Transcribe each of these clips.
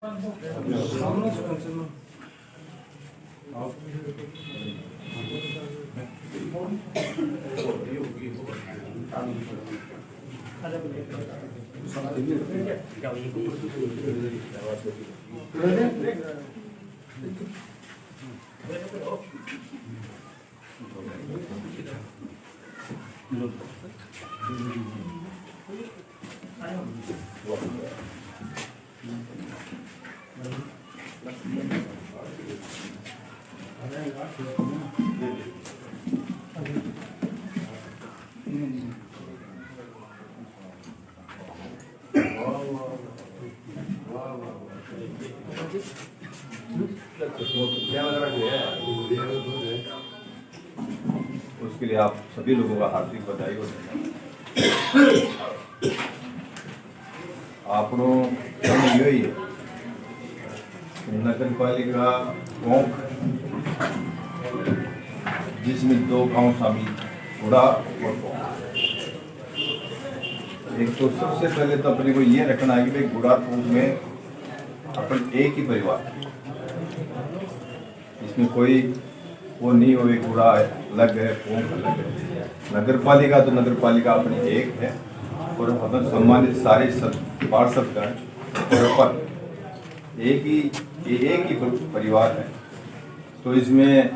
उसके लिए आप सभी लोगों का हार्दिक बधाई हो। આપણો यही है नगर पालिका टोंक जिसमें 2 गांव शामिल घोड़ा और टोंक। एक तो सबसे पहले तो अपने को ये रखना है कि भाई घोड़ा टोंक में अपन एक ही परिवार, इसमें कोई वो नहीं हो घोड़ा अलग है टोंक अलग है। नगर पालिका तो नगर पालिका अपनी एक है और अपन सम्मानित सारे पार्षद का और अपन एक ही परिवार है। तो इसमें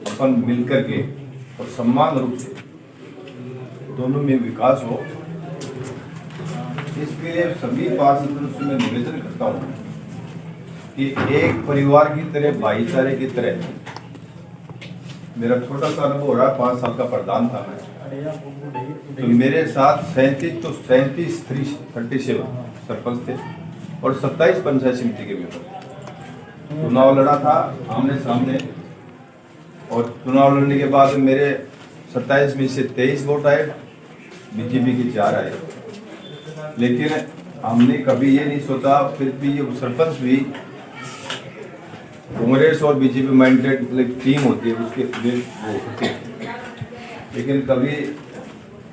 अपन मिलकर के और सम्मान रूप से दोनों में विकास हो, इसके लिए सभी पार्षदों से मैं निवेदन करता हूँ कि एक परिवार की तरह, भाईचारे की तरह। मेरा छोटा सा अनुभव हो रहा है, 5 साल का प्रधान था मैं, तो मेरे साथ 37 सरपंच थे और 27 पंचायत समिति के मेंबर। चुनाव लड़ा था आमने सामने और चुनाव लड़ने के बाद मेरे 27 में से 23 वोट आए, बीजेपी के 4 आए। लेकिन हमने कभी ये नहीं सोचा, फिर भी ये सरपंच भी कांग्रेस और बीजेपी माइंडेड टीम होती है उसके वो होते हैं। लेकिन कभी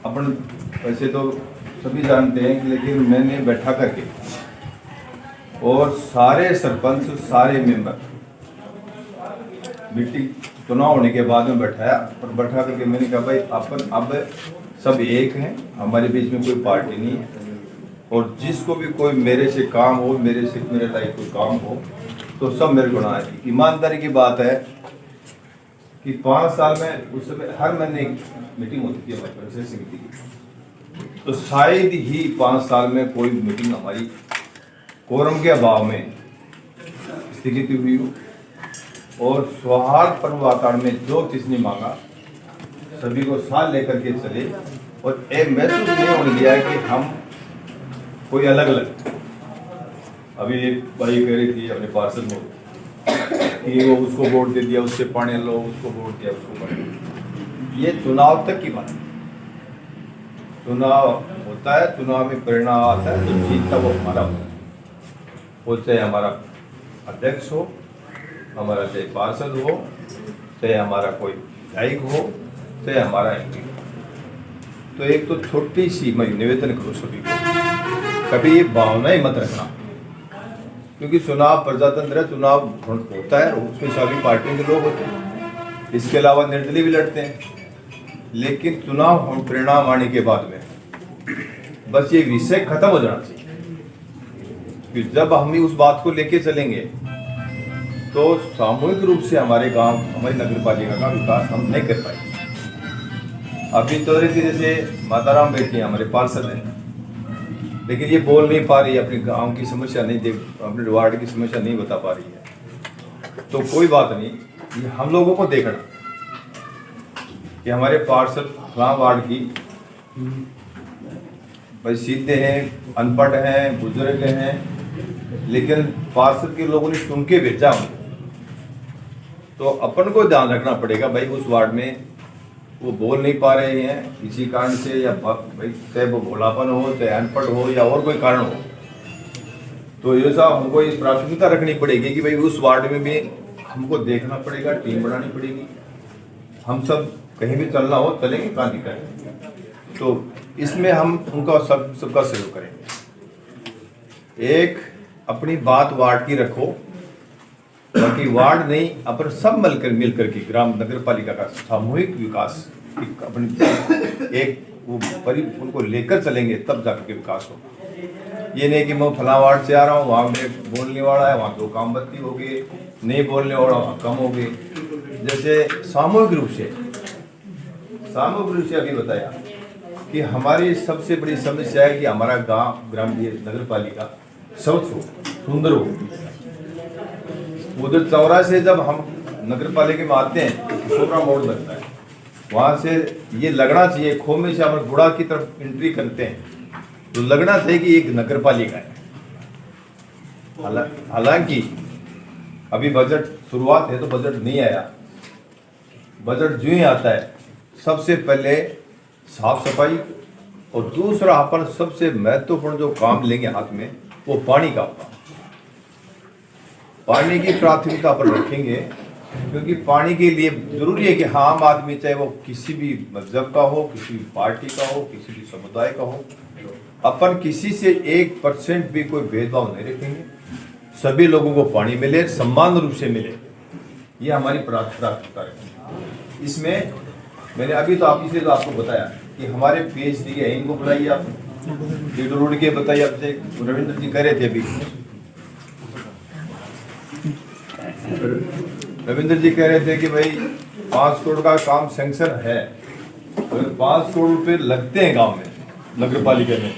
अपन वैसे तो सभी जानते हैं, लेकिन मैंने बैठा करके और सारे सरपंच सारे मेंबर मीटिंग चुनाव होने के बाद में बैठाया और बैठा करके मैंने कहा भाई अपन अब सब एक हैं, हमारे बीच में कोई पार्टी नहीं है और जिसको भी कोई मेरे से काम हो, मेरे लायक कोई काम हो तो सब मेरे को ना। ईमानदारी की बात है कि 5 साल में उस समय हर महीने एक मीटिंग होती थी हमारी पंचायत समिति की, तो शायद ही 5 साल में कोई मीटिंग हमारी कोरम के अभाव में स्थगित हुई हो। और सौहार्दपूर्ण वातावरण में जो किसने मांगा सभी को साथ लेकर के चले और ये महसूस नहीं होने दिया कि हम कोई अलग अलग। अभी एक भाई कह रही थी अपने पार्षद में कि वो उसको वोट दे दिया, उससे पानी लो, उसको वोट दिया, उसको पानी। ये चुनाव तक की बात है। चुनाव होता है, चुनाव में परिणाम आता है, तो जीतता वो हमारा होता है। वो चाहे हमारा अध्यक्ष हो, हमारा चाहे पार्षद हो, चाहे हमारा कोई विधायक हो, चाहे हमारा एमपी हो। तो एक तो छोटी सी मैं निवेदन करूँ सभी को, कभी ये भावना ही मत रखना, क्योंकि चुनाव प्रजातंत्र है, चुनाव होता है, उसमें सभी पार्टियों के लोग होते हैं, इसके अलावा निर्दलीय भी लड़ते हैं। लेकिन चुनाव परिणाम आने के बाद में बस ये विषय खत्म हो जाना चाहिए कि जब हम ही उस बात को लेके चलेंगे तो सामूहिक रूप से हमारे गांव, हमारी नगर पालिका का विकास हम नहीं कर पाएंगे। अभी तो जैसे माताराम बेटी हमारे पार्षद हैं, लेकिन ये बोल नहीं पा रही है, अपने गांव की समस्या नहीं अपने वार्ड की समस्या नहीं बता पा रही है। तो कोई बात नहीं, ये हम लोगों को देखना कि हमारे पार्षद गांव वार्ड की भाई सीधे हैं, अनपढ़ हैं, बुजुर्ग हैं, लेकिन पार्षद के लोगों ने चुन के भेजा उनको। तो अपन को ध्यान रखना पड़ेगा भाई उस वार्ड में वो बोल नहीं पा रहे हैं किसी कारण से, या भाई चाहे वो भोलापन हो, चाहे अनपढ़ हो, या और कोई कारण हो, तो ये सब हमको इस प्राथमिकता रखनी पड़ेगी कि भाई उस वार्ड में भी हमको देखना पड़ेगा, टीम बनानी पड़ेगी। हम सब कहीं भी चलना हो चलेंगे, कहाँ दिक्कत। तो इसमें हम उनका सबका सहयोग करेंगे। एक अपनी बात वार्ड की रखो, बाकी वार्ड नहीं, अपन सब मिलकर के ग्राम नगर पालिका का सामूहिक विकास अपनी एक वो उनको लेकर चलेंगे, तब जाकर के विकास होगा। ये नहीं कि मैं फला वार्ड से आ रहा हूँ, वहाँ में बोलने वाला है, वहाँ 2 काम बत्ती हो गई, नहीं बोलने वाला वहाँ कम हो गई। जैसे सामूहिक रूप से अभी बताया कि हमारी सबसे बड़ी समस्या है कि हमारा गांव ग्राम नगर पालिका स्वच्छ हो, सुंदर हो। उधर चौरा से जब हम नगर पालिका में आते हैं तो किशोरा मोड़ लगता है, वहाँ से ये लगना चाहिए, खोमे से हम गुड़ा की तरफ एंट्री करते हैं तो लगना चाहिए कि एक नगर पालिका है। हालांकि अभी बजट शुरुआत है तो बजट नहीं आया। बजट जो ही आता है सबसे पहले साफ सफाई, और दूसरा अपन सबसे महत्वपूर्ण जो काम लेंगे हाथ में वो पानी का होगा। पानी की प्राथमिकता पर रखेंगे, क्योंकि पानी के लिए जरूरी है कि हाँ आम आदमी चाहे वो किसी भी मजहब का हो, किसी भी पार्टी का हो, किसी भी समुदाय का हो, अपन किसी से 1% भी कोई भेदभाव नहीं रखेंगे। सभी लोगों को पानी मिले, सम्मान रूप से मिले, ये हमारी प्राथमिकता है। इसमें मैंने अभी तो आप इसलिए तो आपको बताया कि हमारे PhD के इनको बुलाइए, आप रोड के बताइए, आपसे रविंद्र जी कह रहे थे अभी, रविंद्र जी कह रहे थे कि भाई 5 करोड़ का काम सैंक्शन है, तो 5 करोड़ रुपए लगते हैं गांव में नगर पालिका में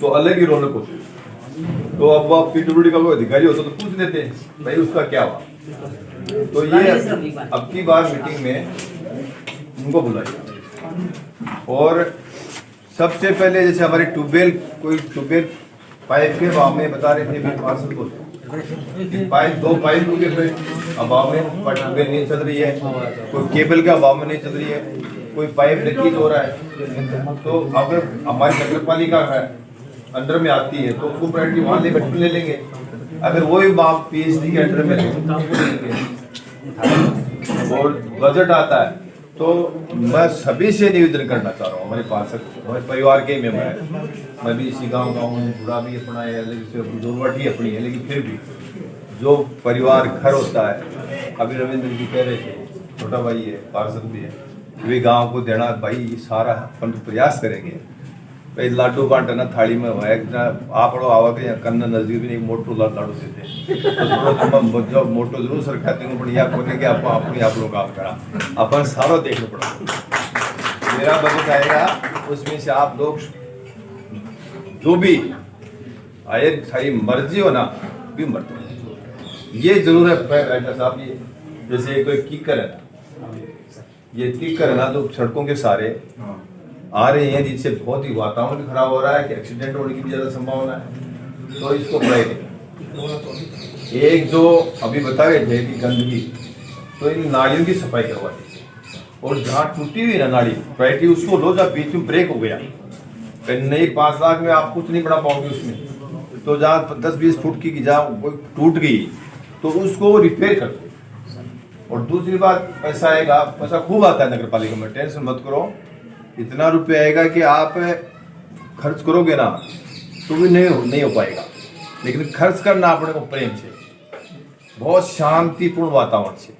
तो अलग ही रौनक होती है। तो अब आप PWD का कोई अधिकारी होता तो पूछ लेते हैं भाई उसका क्या हुआ। तो ये अब की बार मीटिंग में उनको बुलाइए। और सबसे पहले जैसे हमारे ट्यूबवेल पाइप के अभाव में बता रहे थे पार्षद को, पाइप 2 पाइप के अभाव में ट्यूबवेल नहीं चल रही है, कोई केबल के अभाव में नहीं चल रही है, कोई पाइप लीकेज हो रहा है। तो अगर हमारी नगर पालिका है अंडर में आती है तो उसको प्रायोरिटी वहाँ ले लेंगे। अगर वो भी PhD के अंडर में और बजट आता है तो मैं सभी से निवेदन करना चाह रहा हूँ, हमारे पार्षद, हमारे परिवार के मेंबर है, मैं भी इसी गांव का हूँ, बूढ़ा भी अपना है, लेकिन दुर्वटी अपनी है, लेकिन फिर भी जो परिवार घर होता है, अभी रविंद्र जी कह रहे थे, छोटा भाई है, पार्षद भी है, वे गांव को देना भाई सारा अपन प्रयास करेंगे। भाई लाडू बांटना थाली में हुआ आप आवा के कन्न नजदीक भी मोटो लाडू देते तो थोड़ा मोटो जरूर सरकार बढ़िया कोने के आप लोग काम करा अपन सारो देखना पड़ा। मेरा बजट आएगा उसमें से आप लोग जो भी आए सारी मर्जी हो ना भी मर्जी, ये जरूर है साहब। ये जैसे कोई कीकर है, ये कीकर है ना तो सड़कों के सारे आ रहे हैं जिससे बहुत ही वातावरण भी खराब हो रहा है कि एक्सीडेंट होने की भी ज़्यादा संभावना है, तो इसको प्रायोरिटी। एक जो अभी बता रहे थे कि गंदगी, तो इन नालियों की सफाई करवा दीजिए, और जहाँ टूटी हुई ना नाली प्रायोरिटी उसको लो, जहाँ बीच में ब्रेक हो गया, नहीं 5 लाख में आप कुछ नहीं बना पाओगे उसमें, तो जहाँ 10-20 फुट की जहाँ टूट गई तो उसको रिपेयर कर दो। और दूसरी बात पैसा आएगा, पैसा खूब आता है नगर पालिका में, टेंशन मत करो, इतना रुपये आएगा कि आप खर्च करोगे ना तो भी नहीं हो पाएगा, लेकिन खर्च करना अपने को प्रेम से, बहुत शांतिपूर्ण वातावरण से,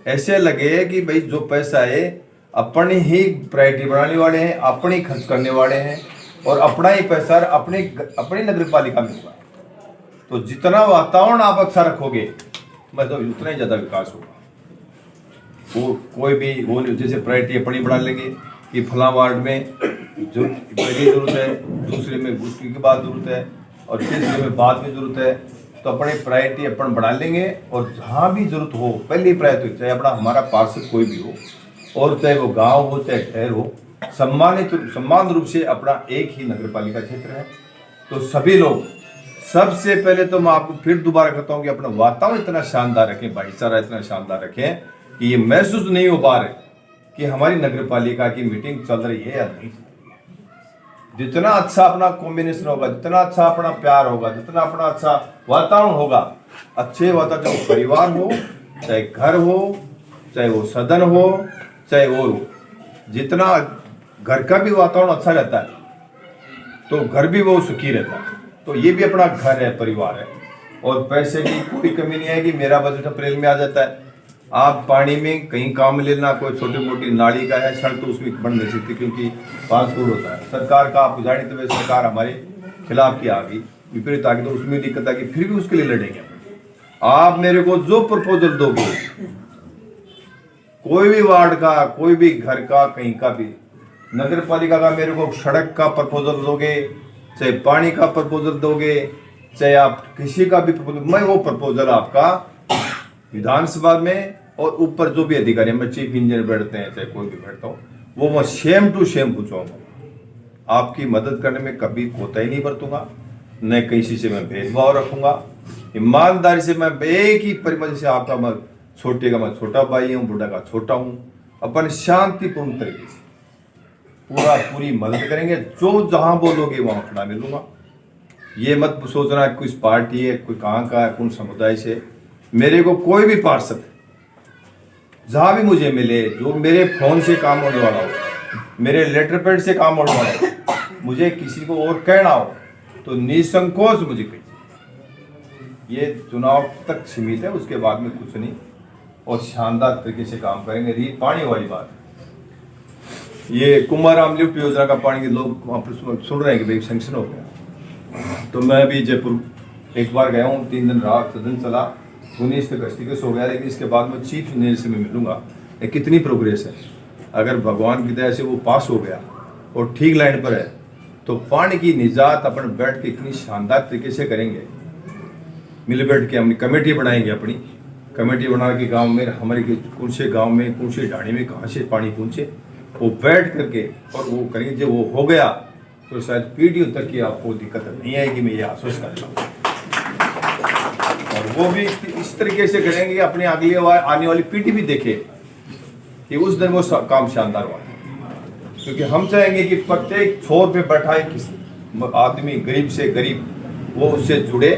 ऐसे लगे कि भाई जो पैसा है अपने ही प्रायोरिटी बनाने वाले हैं, अपने ही खर्च करने वाले हैं, और अपना ही पैसा अपनी नगर पालिका में होगा। तो जितना वातावरण आप अच्छा रखोगे मतलब उतना ही ज़्यादा विकास होगा। वो कोई भी वो जैसे प्रायोरिटी अपनी बढ़ा लेंगे कि फला वार्ड में जो पहली जरूरत है, दूसरे में उसकी के बाद जरूरत है, और तीसरे में बाद में जरूरत है, तो अपने प्रायोरिटी अपन बढ़ा लेंगे। और जहाँ भी जरूरत हो पहली प्रायोरिटी, चाहे अपना हमारा पार्षद कोई भी हो, और चाहे वो गांव हो चाहे शहर हो, सम्मान रूप से अपना एक ही नगर पालिका क्षेत्र है। तो सभी लोग सबसे पहले तो मैं आपको फिर दोबारा कहता हूँ कि अपना वातावरण इतना शानदार रखें, भाईचारा इतना शानदार रखें कि ये महसूस नहीं हो पा रहे कि हमारी नगर पालिका की मीटिंग चल रही है या नहीं चल रही है। जितना अच्छा अपना कॉम्बिनेशन होगा, जितना अच्छा अपना प्यार होगा, जितना अपना अच्छा वातावरण होगा, अच्छे वातावरण, चाहे परिवार हो, चाहे घर हो, चाहे वो सदन हो, चाहे वो, जितना घर का भी वातावरण अच्छा रहता है तो घर भी वो सुखी रहता है। तो ये भी अपना घर है, परिवार है। और पैसे की कोई कमी नहीं आएगी। मेरा बजट अप्रैल में आ जाता है। आप पानी में कहीं काम लेना, कोई छोटी मोटी नाली का है सड़क, तो उसमें बन नहीं सकती क्योंकि पासपोर्ट होता है सरकार का। आप जाने तो सरकार हमारे खिलाफ की आ गई, विपरीत आ गई, तो उसमें दिक्कत आ गई, फिर भी उसके लिए लड़ेंगे। आप मेरे को जो प्रपोजल दोगे, कोई भी वार्ड का, कोई भी घर का, कहीं का भी, नगर पालिका का मेरे को सड़क का प्रपोजल दोगे, चाहे पानी का प्रपोजल दोगे, चाहे आप किसी का भी प्रपोजल, मैं वो प्रपोजल आपका विधानसभा में और ऊपर जो भी अधिकारी, मैं चीफ इंजीनियर बैठते हैं, चाहे कोई भी बैठता हूँ, वो मैं सेम टू सेम पूछूंगा। आपकी मदद करने में कभी कोताही नहीं बरतूंगा, न किसी से मैं भेदभाव रखूंगा। ईमानदारी से मैं एक ही परिमल से, आपका मैं छोटे का मैं छोटा भाई हूँ, बूढ़ा का छोटा हूँ, अपन शांतिपूर्ण तरीके से पूरी मदद करेंगे। जो जहां बोलोगे वहां खड़ा मिलूंगा। ये मत सोचना कुछ पार्टी है, कोई कहाँ का है, कौन समुदाय से। मेरे को कोई भी पार्षद जहां भी मुझे मिले, जो मेरे फोन से काम होने वाला हो, मेरे लेटर पैड से काम होने वाला हो, मुझे किसी को और कहना हो तो निसंकोच मुझे कहिए। ये चुनाव तक सीमित है, उसके बाद में कुछ नहीं, और शानदार तरीके से काम करेंगे। रही पानी वाली बात, ये कुमाराम लिफ्ट योजना का पानी के लोग सुन रहे हैं कि भाई सैंक्शन हो गया। तो मैं भी जयपुर एक बार गया हूँ, 3 दिन रहा, सदन चला, 19 तक स्टिकस हो गया, लेकिन इसके बाद मैं चीफ इंजीनियर से मैं मिलूंगा कितनी प्रोग्रेस है। अगर भगवान की दया से वो पास हो गया और ठीक लाइन पर है, तो पानी की निजात अपन बैठ के इतनी शानदार तरीके से करेंगे। मिल बैठ के अपनी कमेटी बनाएंगे, अपनी कमेटी बना के गाँव में, हमारे कौन से गाँव में, कौन से ढाणी में कहाँ से पानी पहुँचे, वो बैठ करके और वो करेंगे। जब वो हो गया तो शायद पीढ़ियों तक की आपको दिक्कत नहीं आएगी, मैं ये आश्वस्त करता हूँ। और वो भी इस तरीके से करेंगे कि अपनी अगली आने वाली पीढ़ी भी देखे कि उस दिन वो काम शानदार हुआ। क्योंकि हम चाहेंगे कि प्रत्येक छोर पे बैठा है किसी आदमी, गरीब से गरीब, वो उससे जुड़े,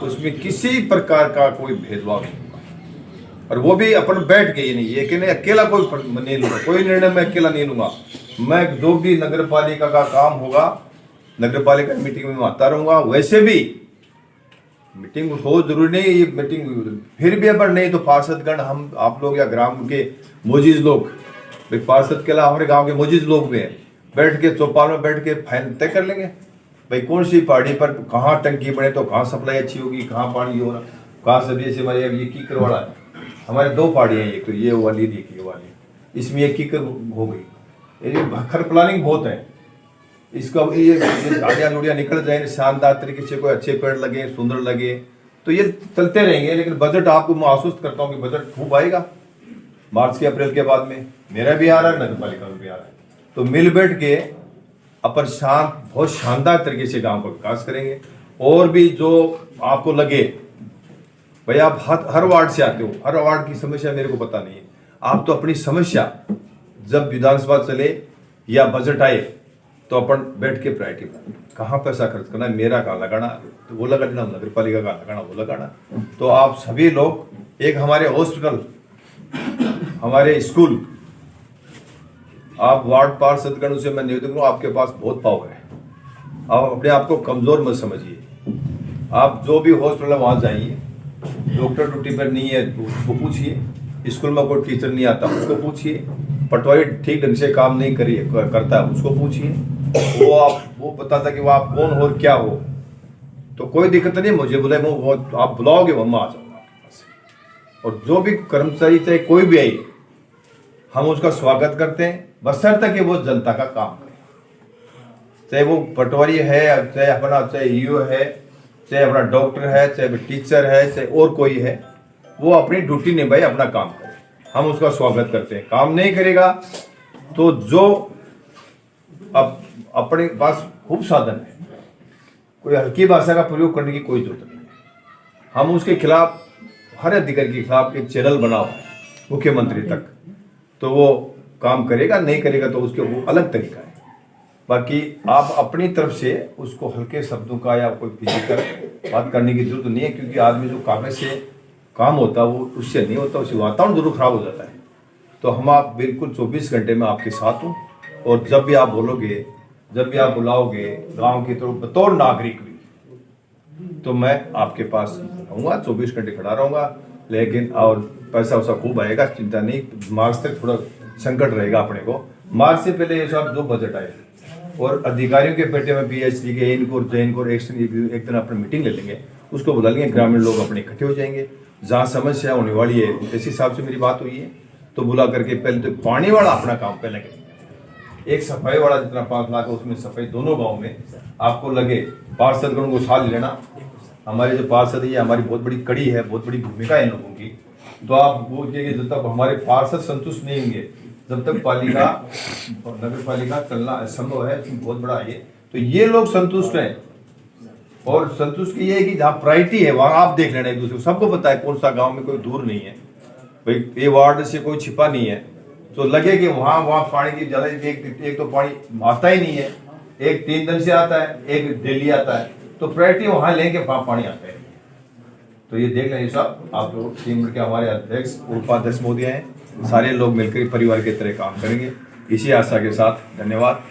उसमें किसी प्रकार का कोई भेदभाव नहीं। और वो भी अपन बैठ के, ये नहीं ये कि नहीं अकेला कोई नहीं लूंगा, कोई निर्णय मैं अकेला नहीं लूंगा। मैं जो भी नगर पालिका का काम होगा, नगर पालिका मीटिंग में आता रहूंगा। वैसे भी मीटिंग हो जरूरी नहीं, ये मीटिंग फिर भी अगर नहीं तो पार्षदगण, हम आप लोग या ग्राम के मोजीज लोग, भाई पार्षद के अलावा हमारे गाँव के मोजीज लोग भी हैं, बैठ के चौपाल में बैठ के फाइनल तय कर लेंगे भाई कौन सी पार्टी पर कहाँ टंकी बने तो कहाँ सप्लाई अच्छी होगी, कहाँ पानी हो रहा, कहाँ सब। जैसे हमारे अब ये कीकर वाला है, हमारे 2 पार्टियां हैं, एक तो ये वाली, एक ये वाली, इसमें एक कीकर हो गई। ये भखर प्लानिंग बहुत है इसका। ये झाड़ियाँ लुड़ियाँ निकल जाए शानदार तरीके से, कोई अच्छे पेड़ लगे, सुंदर लगे, तो ये चलते रहेंगे। लेकिन बजट आपको मैं आश्वस्त करता हूँ कि बजट खूब आएगा मार्च के अप्रैल के बाद में। मेरा भी आ रहा है, नगर पालिका में भी आ रहा है। तो मिल बैठ के अपन बहुत शानदार तरीके से गांव का विकास करेंगे। और भी जो आपको लगे, भाई आप हर वार्ड से आते हो, हर वार्ड की समस्या मेरे को पता नहीं है। आप तो अपनी समस्या जब विधानसभा चले या बजट आए तो अपन बैठ के प्रायोरिटी कहाँ पैसा खर्च करना है, मेरा कहाँ लगाना, तो वो लगा देना, नगर पालिका का लगाना वो लगाना। तो आप सभी लोग, एक हमारे हॉस्पिटल, हमारे स्कूल, आप वार्ड पार्षदगण से मैं निवेदन करूँ, आपके पास बहुत पावर है, आप अपने आप को कमजोर मत समझिए। आप जो भी हॉस्पिटल है वहाँ जाइए, डॉक्टर ड्यूटी पर नहीं है तो उसको पूछिए, स्कूल में कोई टीचर नहीं आता उसको पूछिए, पटवारी ठीक ढंग से काम नहीं करता है उसको पूछिए, वो बताता कि वो आप कौन हो और क्या हो। तो कोई दिक्कत नहीं, मुझे बुलाए, वो आप बुलाओगे वो मैं आ जाऊँगा आपके पास। और जो भी कर्मचारी चाहे कोई भी आए, हम उसका स्वागत करते हैं, बशर्ते कि वो जनता का काम करे। चाहे वो पटवारी है, चाहे अपना, चाहे ईओ है, चाहे अपना डॉक्टर है, चाहे टीचर है, चाहे और कोई है, वो अपनी ड्यूटी निभाए, अपना काम करे, हम उसका स्वागत करते हैं। काम नहीं करेगा तो जो अब अपने पास खूब साधन है, कोई हल्की भाषा का प्रयोग करने की कोई जरूरत नहीं है। हम उसके खिलाफ, हर अधिकारी के खिलाफ एक चैनल बनाओ मुख्यमंत्री तक, तो वो काम करेगा, नहीं करेगा तो उसके वो अलग तरीका है। बाकी आप अपनी तरफ से उसको हल्के शब्दों का या कोई फिजिकल बात करने की जरूरत नहीं है, क्योंकि आदमी जो कागज से काम होता है वो उससे नहीं होता, उससे वातावरण जरूर खराब हो जाता है। तो हम आप बिल्कुल 24 घंटे में आपके साथ हूँ। और जब भी आप बोलोगे, जब भी आप बुलाओगे गांव की तरफ, बतौर नागरिक भी तो मैं आपके पास रहूँगा, 24 घंटे खड़ा रहूँगा। लेकिन और पैसा वैसा खूब आएगा, चिंता नहीं। मार्च तक थोड़ा संकट रहेगा अपने को। मार्च से पहले ये सब जो बजट आए और अधिकारियों के पेटे में PhD के इनको जैन एक दिन अपनी मीटिंग ले लेंगे, उसको बुला लेंगे, ग्रामीण लोग अपने इकट्ठे हो जाएंगे, जहाँ समस्या होने वाली है इस हिसाब से मेरी बात हुई है। तो बुला करके पहले तो पानी वाला अपना काम पहले करेंगे। एक सफाई वाला जितना 5 लाख है उसमें सफाई दोनों गाँव में आपको लगे। पार्षदगणों को साथ लेना, हमारे जो पार्षद है हमारी बहुत बड़ी कड़ी है, बहुत बड़ी भूमिका है इन लोगों की। तो आप बोलिए जब तक हमारे पार्षद संतुष्ट नहीं होंगे, जब तक पालिका नगर पालिका चलना असंभव है, इसमें बहुत बड़ा है। तो ये लोग संतुष्ट हैं और संतुष्ट ये है कि जहाँ प्रायोरिटी है वहाँ आप देख लेना एक दूसरे को। सबको पता है कौन सा गांव में कोई दूर नहीं है भाई, ये वार्ड से कोई छिपा नहीं है। तो लगे कि वहाँ पानी की ज्यादा एक तो पानी आता ही नहीं है, एक 3 दिन से आता है, एक डेली आता है। तो प्रायोरिटी वहाँ लेंगे वहाँ पानी आता है। तो ये देख लें साहब, आप लोग टीम के हमारे अध्यक्ष उपाध्यक्ष मोदी हैं, सारे लोग मिलकर परिवार की तरह काम करेंगे। इसी आशा के साथ धन्यवाद।